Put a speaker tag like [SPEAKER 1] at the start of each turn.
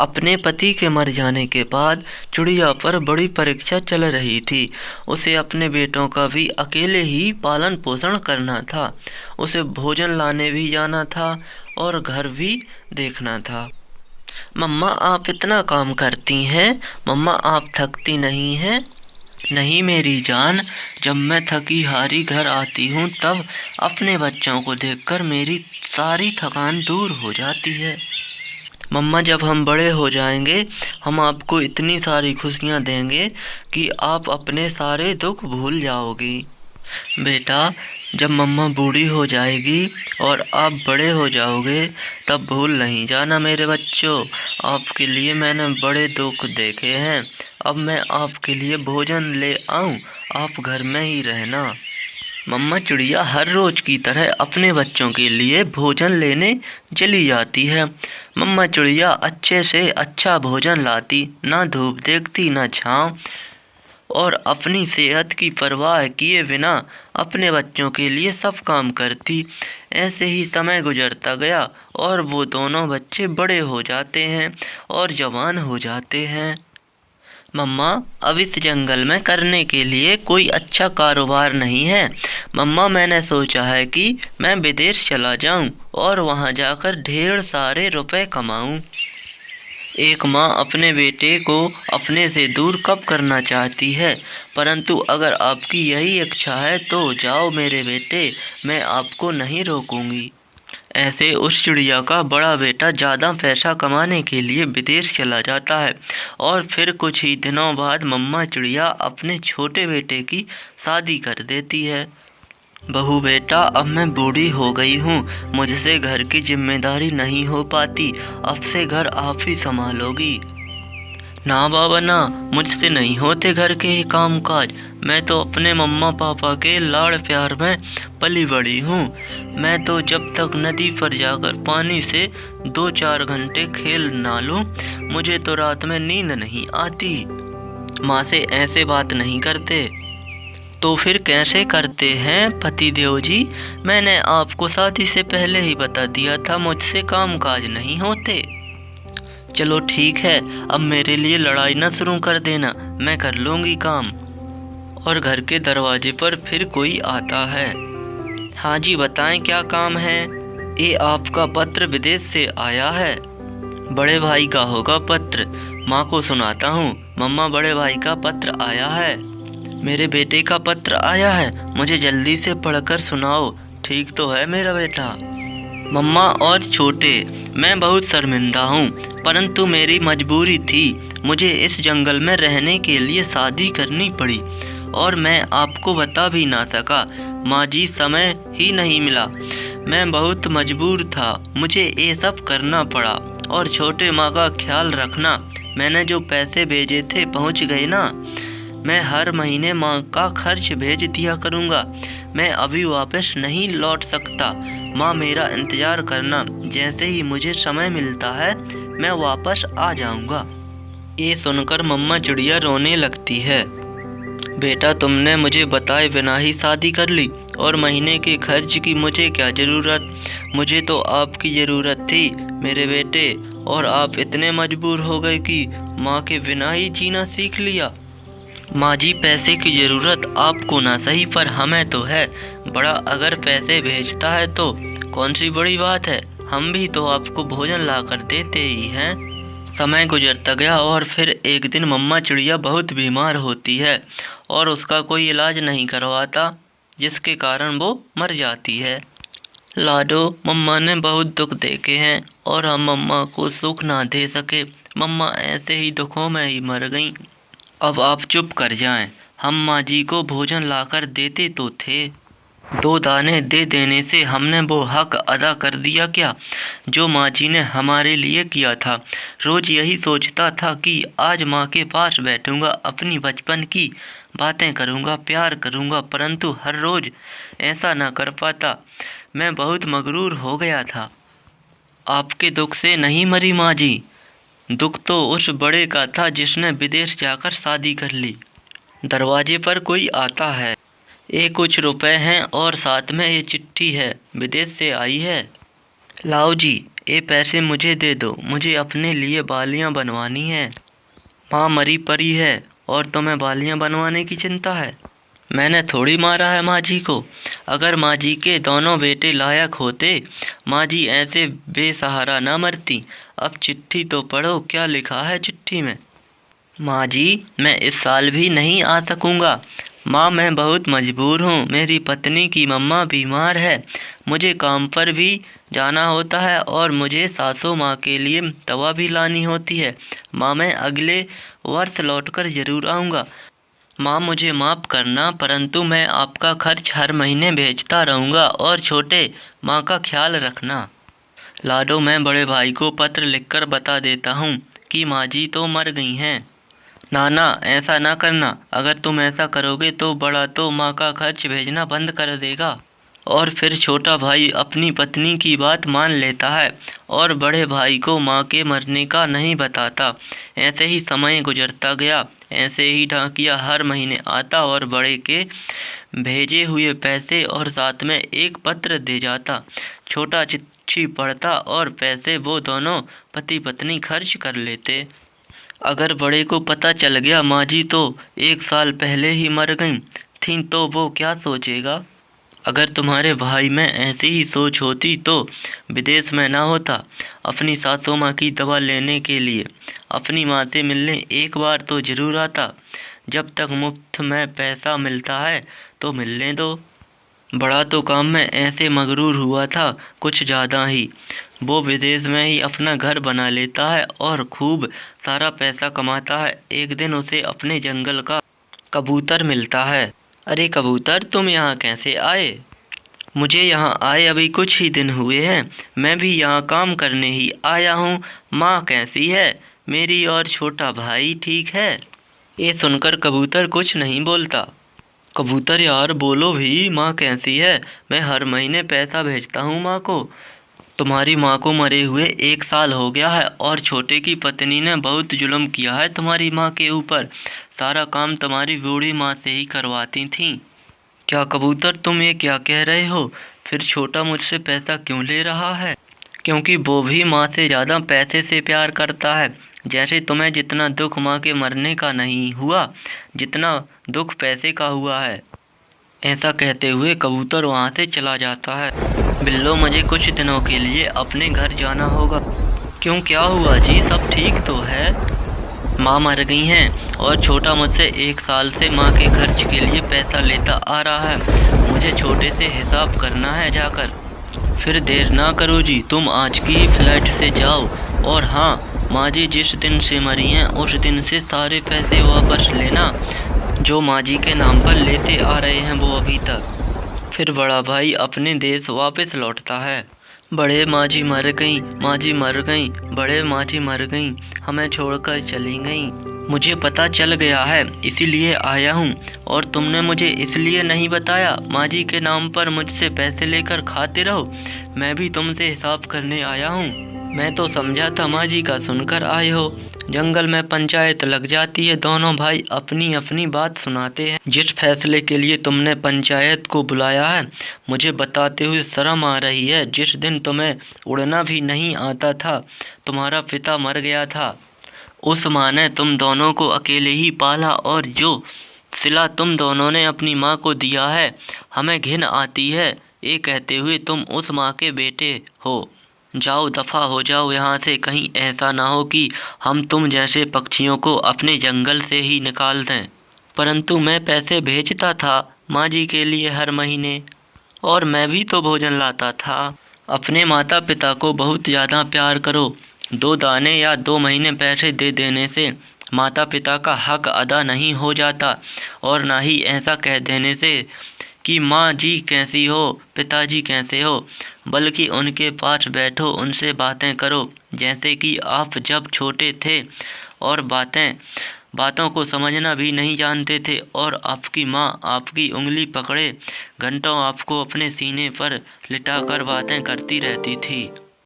[SPEAKER 1] अपने पति के मर जाने के बाद चिड़िया पर बड़ी परीक्षा चल रही थी। उसे अपने बेटों का भी अकेले ही पालन पोषण करना था। उसे भोजन लाने भी जाना था और घर भी देखना था। मम्मा, आप इतना काम करती हैं? मम्मा, आप थकती नहीं हैं? नहीं मेरी जान, जब मैं थकी हारी घर आती हूँ तब अपने बच्चों को देखकर मेरी सारी थकान दूर हो जाती है। मम्मा, जब हम बड़े हो जाएंगे हम आपको इतनी सारी खुशियाँ देंगे कि आप अपने सारे दुख भूल जाओगी। बेटा, जब मम्मा बूढ़ी हो जाएगी और आप बड़े हो जाओगे तब भूल नहीं जाना मेरे बच्चों, आपके लिए मैंने बड़े दुख देखे हैं। अब मैं आपके लिए भोजन ले आऊं, आप घर में ही रहना। मम्मा चिड़िया हर रोज की तरह अपने बच्चों के लिए भोजन लेने चली जाती है। मम्मा चिड़िया अच्छे से अच्छा भोजन लाती, ना धूप देखती ना छाँव, और अपनी सेहत की परवाह किए बिना अपने बच्चों के लिए सब काम करती। ऐसे ही समय गुजरता गया और वो दोनों बच्चे बड़े हो जाते हैं और जवान हो जाते हैं। मम्मा, अब इस जंगल में करने के लिए कोई अच्छा कारोबार नहीं है। मम्मा, मैंने सोचा है कि मैं विदेश चला जाऊं और वहां जाकर ढेर सारे रुपए कमाऊं। एक माँ अपने बेटे को अपने से दूर कब करना चाहती है, परंतु अगर आपकी यही इच्छा है तो जाओ मेरे बेटे, मैं आपको नहीं रोकूंगी। ऐसे उस चिड़िया का बड़ा बेटा ज़्यादा पैसा कमाने के लिए विदेश चला जाता है और फिर कुछ ही दिनों बाद मम्मा चिड़िया अपने छोटे बेटे की शादी कर देती है। बहू बेटा, अब मैं बूढ़ी हो गई हूँ, मुझसे घर की जिम्मेदारी नहीं हो पाती, अब से घर आप ही संभालोगी। ना बाबा ना, मुझसे नहीं होते घर के काम काज। मैं तो अपने मम्मा पापा के लाड़ प्यार में पली बड़ी हूँ। मैं तो जब तक नदी पर जाकर पानी से 2-4 घंटे खेल ना लूँ, मुझे तो रात में नींद नहीं आती। माँ से ऐसे बात नहीं करते। तो फिर कैसे करते हैं पतिदेव जी? मैंने आपको शादी से पहले ही बता दिया था, मुझसे काम काज नहीं होते। चलो ठीक है, अब मेरे लिए लड़ाई न शुरू कर देना, मैं कर लूँगी काम। और घर के दरवाजे पर फिर कोई आता है। हाँ जी, बताएं क्या काम है? ये आपका पत्र विदेश से आया है। बड़े भाई का होगा पत्र, माँ को सुनाता हूँ। मम्मा, बड़े भाई का पत्र आया है। मेरे बेटे का पत्र आया है, मुझे जल्दी से पढ़कर सुनाओ। ठीक तो है मेरा बेटा? मम्मा और छोटे, मैं बहुत शर्मिंदा हूँ, परंतु मेरी मजबूरी थी। मुझे इस जंगल में रहने के लिए शादी करनी पड़ी और मैं आपको बता भी ना सका। माँ जी, समय ही नहीं मिला, मैं बहुत मजबूर था, मुझे ये सब करना पड़ा। और छोटे माँ का ख्याल रखना, मैंने जो पैसे भेजे थे पहुँच गए ना? मैं हर महीने माँ का खर्च भेज दिया करूँगा। मैं अभी वापस नहीं लौट सकता। माँ, मेरा इंतज़ार करना, जैसे ही मुझे समय मिलता है मैं वापस आ जाऊँगा। ये सुनकर मम्मा चिड़िया रोने लगती है। बेटा, तुमने मुझे बताए बिना ही शादी कर ली और महीने के खर्च की मुझे क्या ज़रूरत? मुझे तो आपकी ज़रूरत थी मेरे बेटे, और आप इतने मजबूर हो गए कि माँ के बिना ही जीना सीख लिया। माँ जी, पैसे की ज़रूरत आपको ना सही पर हमें तो है। बड़ा अगर पैसे भेजता है तो कौन सी बड़ी बात है, हम भी तो आपको भोजन ला कर देते ही हैं। समय गुजरता गया और फिर एक दिन मम्मा चिड़िया बहुत बीमार होती है और उसका कोई इलाज नहीं करवाता, जिसके कारण वो मर जाती है। लाडो, मम्मा ने बहुत दुख देखे हैं और हम मम्मा को सुख ना दे सके। मम्मा ऐसे ही दुखों में ही मर गईं। अब आप चुप कर जाएं, हम माँ जी को भोजन लाकर देते तो थे। 2 दाने दे देने से हमने वो हक अदा कर दिया क्या जो माँ जी ने हमारे लिए किया था? रोज यही सोचता था कि आज माँ के पास बैठूंगा, अपनी बचपन की बातें करूंगा, प्यार करूंगा, परंतु हर रोज ऐसा ना कर पाता। मैं बहुत मगरूर हो गया था। आपके दुख से नहीं मरी माँ जी, दुख तो उस बड़े का था जिसने विदेश जाकर शादी कर ली। दरवाजे पर कोई आता है। ये कुछ रुपए हैं और साथ में ये चिट्ठी है, विदेश से आई है। लाओ जी, ये पैसे मुझे दे दो, मुझे अपने लिए बालियाँ बनवानी हैं। माँ मरी पड़ी है और तुम्हें बालियाँ बनवाने की चिंता है। मैंने थोड़ी मारा है माँ जी को। अगर माँ जी के दोनों बेटे लायक होते, माँ जी ऐसे बेसहारा ना मरती। अब चिट्ठी तो पढ़ो, क्या लिखा है चिट्ठी में। माँ जी, मैं इस साल भी नहीं आ सकूँगा। माँ, मैं बहुत मजबूर हूँ। मेरी पत्नी की मम्मा बीमार है, मुझे काम पर भी जाना होता है और मुझे सासू माँ के लिए दवा भी लानी होती है। माँ, मैं अगले वर्ष लौटकर ज़रूर आऊँगा। माँ, मुझे माफ़ करना, परंतु मैं आपका खर्च हर महीने भेजता रहूँगा और छोटे माँ का ख्याल रखना। लाडो, मैं बड़े भाई को पत्र लिखकर बता देता हूँ कि माँ जी तो मर गई हैं। नाना, ऐसा ना करना। अगर तुम ऐसा करोगे तो बड़ा तो माँ का खर्च भेजना बंद कर देगा और फिर छोटा भाई अपनी पत्नी की बात मान लेता है और बड़े भाई को माँ के मरने का नहीं बताता। ऐसे ही समय गुजरता गया। ऐसे ही डाकिया हर महीने आता और बड़े के भेजे हुए पैसे और साथ में एक पत्र दे जाता। छोटा चिट्ठी पढ़ता और पैसे वो दोनों पति पत्नी खर्च कर लेते। अगर बड़े को पता चल गया माँ जी तो 1 साल पहले ही मर गई थीं तो वो क्या सोचेगा। अगर तुम्हारे भाई में ऐसी ही सोच होती तो विदेश में ना होता, अपनी सासू माँ की दवा लेने के लिए अपनी माँ से मिलने एक बार तो ज़रूर आता। जब तक मुफ्त में पैसा मिलता है तो मिलने दो। बड़ा तो काम में ऐसे मगरूर हुआ था, कुछ ज़्यादा ही। वो विदेश में ही अपना घर बना लेता है और खूब सारा पैसा कमाता है। एक दिन उसे अपने जंगल का कबूतर मिलता है। अरे कबूतर, तुम यहाँ कैसे आए। मुझे यहाँ आए अभी कुछ ही दिन हुए हैं, मैं भी यहाँ काम करने ही आया हूँ। माँ कैसी है मेरी और छोटा भाई ठीक है। ये सुनकर कबूतर कुछ नहीं बोलता। कबूतर यार बोलो भी, माँ कैसी है। मैं हर महीने पैसा भेजता हूँ माँ को। तुम्हारी माँ को मरे हुए 1 साल हो गया है और छोटे की पत्नी ने बहुत जुल्म किया है तुम्हारी माँ के ऊपर। सारा काम तुम्हारी बूढ़ी माँ से ही करवाती थीं। क्या कबूतर, तुम ये क्या कह रहे हो। फिर छोटा मुझसे पैसा क्यों ले रहा है। क्योंकि वो भी माँ से ज़्यादा पैसे से प्यार करता है। जैसे तुम्हें जितना दुख माँ के मरने का नहीं हुआ, जितना दुख पैसे का हुआ है। ऐसा कहते हुए कबूतर वहाँ से चला जाता है। बिल्लो, मुझे कुछ दिनों के लिए अपने घर जाना होगा। क्यों, क्या हुआ जी, सब ठीक तो है। माँ मर गई हैं और छोटा मुझसे 1 साल से माँ के खर्च के लिए पैसा लेता आ रहा है। मुझे छोटे से हिसाब करना है जाकर। फिर देर ना करो जी, तुम आज की फ्लाइट से जाओ। और हाँ, माँ जी जिस दिन से मरी हैं उस दिन से सारे पैसे वापस लेना जो माँ जी के नाम पर लेते आ रहे हैं वो अभी तक। फिर बड़ा भाई अपने देश वापस लौटता है। बड़े माँ जी मर गईं, माँ जी मर गईं, बड़े माँ जी मर गईं, हमें छोड़कर चली गईं। मुझे पता चल गया है, इसीलिए आया हूँ। और तुमने मुझे इसलिए नहीं बताया माँ जी के नाम पर मुझसे पैसे लेकर खाते रहो। मैं भी तुमसे हिसाब करने आया हूँ। मैं तो समझा था माँ जी का सुनकर आए हो। जंगल में पंचायत लग जाती है, दोनों भाई अपनी अपनी बात सुनाते हैं। जिस फैसले के लिए तुमने पंचायत को बुलाया है मुझे बताते हुए शर्म आ रही है। जिस दिन तुम्हें उड़ना भी नहीं आता था, तुम्हारा पिता मर गया था, उस माँ ने तुम दोनों को अकेले ही पाला और जो सिला तुम दोनों ने अपनी माँ को दिया है, हमें घिन आती है। ये कहते हुए तुम उस माँ के बेटे हो। जाओ, दफ़ा हो जाओ यहाँ से। कहीं ऐसा ना हो कि हम तुम जैसे पक्षियों को अपने जंगल से ही निकाल दें। परंतु मैं पैसे भेजता था माँ जी के लिए हर महीने, और मैं भी तो भोजन लाता था। अपने माता पिता को बहुत ज़्यादा प्यार करो। 2 दाने या 2 महीने पैसे दे देने से माता पिता का हक अदा नहीं हो जाता, और ना ही ऐसा कह देने से कि माँ जी कैसी हो, पिताजी कैसे हो, बल्कि उनके पास बैठो, उनसे बातें करो जैसे कि आप जब छोटे थे और बातों को समझना भी नहीं जानते थे, और आपकी माँ आपकी उंगली पकड़े घंटों आपको अपने सीने पर लिटाकर बातें करती रहती थी।